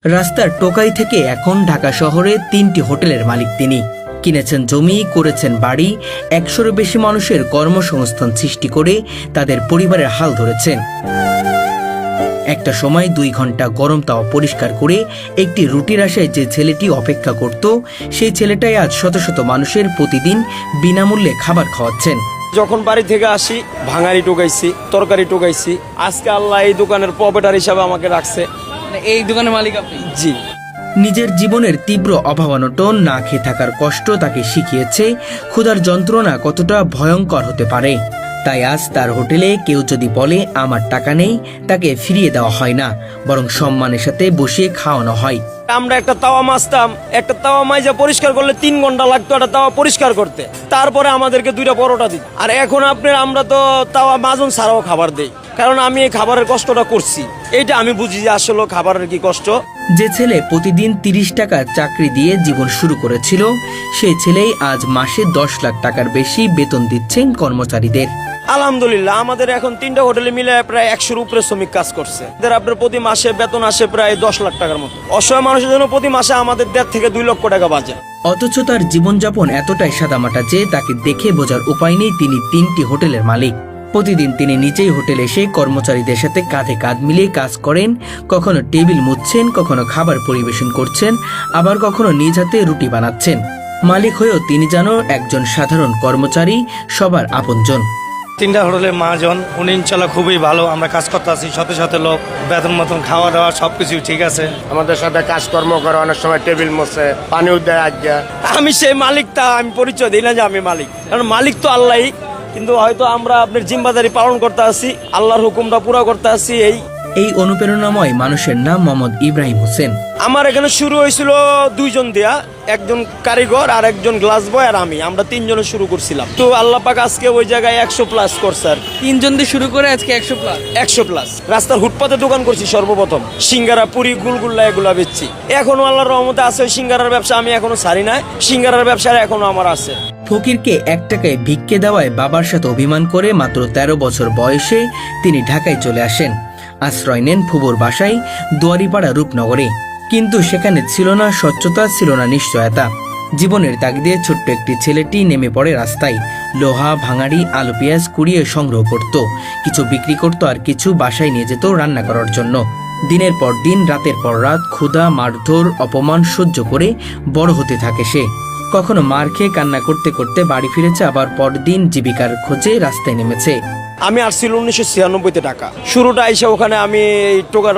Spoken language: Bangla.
রাস্তার টোকাই থেকে এখন ঢাকা শহরে ৩টি হোটেলের মালিক তিনি। কিনেছেন জমি, করেছেন বাড়ি, ১০০-র বেশি মানুষের কর্মসংস্থান সৃষ্টি করে তাদের পরিবারের হাল ধরেছেন। একটা সময় ২ ঘন্টা গরম তাওয়া পরিষ্কার করে একটি রুটির আশায় যে ছেলেটি অপেক্ষা করত, সেই ছেলেটাই আজ শত শত মানুষের প্রতিদিন বিনামূল্যে খাবার খাওয়াচ্ছেন। যখন বাড়ি থেকে আসি ভাঙারি টোকাইছি, তরকারি টোকাইছি। আজকে আল্লাহ এই দোকানের প্রপারেটর হিসাবে আমাকে রাখছে। এই দোকানের মালিক আপনি? জি। নিজের জীবনের তীব্র অভাবানটন, না খেয়ে থাকার কষ্ট তাকে শিখিয়েছে ক্ষুধার যন্ত্রণা কতটা ভয়ঙ্কর হতে পারে। তাই আজ তার হোটেলে কেউ যদি বলে আমার টাকা নেই, তাকে ফিরিয়ে দেওয়া হয় না, বরং সম্মানের সাথে বসিয়ে খাওয়ানো হয়। আমরা একটা তাওয়া মাজতাম, একটা তাওয়া মাইজা পরিষ্কার করলে ৩ ঘন্টা লাগতো একটা তাওয়া পরিষ্কার করতে। তারপরে আমাদেরকে 2টা পরোটা দিত। আর এখন আমরা তো তাওয়া মাজন ছাড়াও খাবার দেই, কারণ আমি এই খাবারের কষ্টটা করছি। এইটা আমি বুঝি যে আসলে খাবারের কি কষ্ট। যে ছেলে প্রতিদিন ৩০ টাকা চাকরি দিয়ে জীবন শুরু করেছিল, সেই ছেলেই আজ মাসে ১০ লাখ টাকার বেশি বেতন দিচ্ছেন কর্মচারীদের। আলহামদুলিল্লাহ, আমাদের এখন 3টা হোটেলে মিলে প্রায় ১০০-র উপরে শ্রমিক কাজ করছে। আপনার প্রতি মাসে বেতন আসে প্রায় ১০ লাখ টাকার মতো। অসহায় মানুষের জন্য প্রতি মাসে আমাদের ১.৫ থেকে ২ লক্ষ টাকা বাজে। অথচ তার জীবনযাপন এতটাই সাদামাটা যে তাকে দেখে বোঝার উপায় নেই তিনি ৩টি হোটেলের মালিক। প্রতিদিন তিনি নিজেই হোটেলে এসে কর্মচারীদের সাথে কাঁধে কাঁধ মিলিয়ে কাজ করেন। কখনো টেবিল মুছছেন, কখনো খাবার পরিবেশন করছেন, আবার কখনো নিজ হাতে রুটি বানাচ্ছেন। মালিক হয়েও তিনি যেন একজন সাধারণ কর্মচারী, সবার আপনজন। 3টা হোটেলের মহাজন, উনি ইনশাল্লাহ খুবই ভালো। আমরা কাজ করতে আছি, সাথে সাথে লোক, বেতন মতন, খাওয়া দাওয়া সবকিছু ঠিক আছে। আমাদের সাথে কাজকর্ম করে, অনেক সময় টেবিল মোছে, পানিও দেয়। আজ্ঞা আমি সেই মালিকটা আমি পরিচয় দিই না যে আমি মালিক, কারণ মালিক তো আল্লাহ। কিন্তু হয়তো আমরা আপনার জিম্মাদারি পালন করতে আসি, আল্লাহর হুকুমটা পুরো করতে আসি। এই অনুপ্রেরণাময় মানুষের নাম মোহাম্মদ ইব্রাহিম হোসেন। আমার এখানে শুরু হয়েছিল 2 জন দিয়া, একজন কারিগর আর একজন গ্লাস বয় আর আমরা 3 জনে শুরু করছিলাম। তো আল্লাহ পাক আজকে ওই জায়গায় 100+ করছে। আর 3 জন দিয়ে শুরু করে আজকে 100+। 100+। রাস্তার ফুটপাতে দোকান করছি সর্বপ্রথম, সিঙ্গারা, পুরি, গুলগুল্লা এগুলা বেচছি। এখনো আল্লাহর রহমতে আছে ওই সিঙ্গারার ব্যবসা, আমি এখনো ছাড়ি না। সিঙ্গারার ব্যবসা এখনো আমার আছে। ফকিরকে 1 টাকায় ভিক্ষে দেওয়ায় বাবার সাথে অভিমান করে মাত্র 13 বছর বয়সে তিনি ঢাকায় চলে আসেন। আশ্রয় নেন ফুবুর বাসায় দুয়ারিপাড়া রূপনগরে। কিন্তু সেখানে ছিল না স্বচ্ছতা, ছিল না নিশ্চয়তা। জীবনের তাগিদে ছোট্ট একটি ছেলেটি নেমে পড়ে রাস্তায়। লোহা, ভাঙাড়ি, আলু পেঁয়াজ কুড়িয়ে সংগ্রহ করত, কিছু বিক্রি করত, আর কিছু বাসায় নিয়ে যেত রান্না করার জন্য। দিনের পর দিন, রাতের পর রাত, ক্ষুধা, মারধর, অপমান সহ্য করে বড় হতে থাকে সে। কখনো মার খেয়ে কান্না করতে করতে বাড়ি ফিরেছে, আবার পরদিন জীবিকার খোঁজে রাস্তায় নেমেছে। আমি আসছিল 1996-তে টাকা। শুরুটা আইসা ওখানে আমি এই টোকার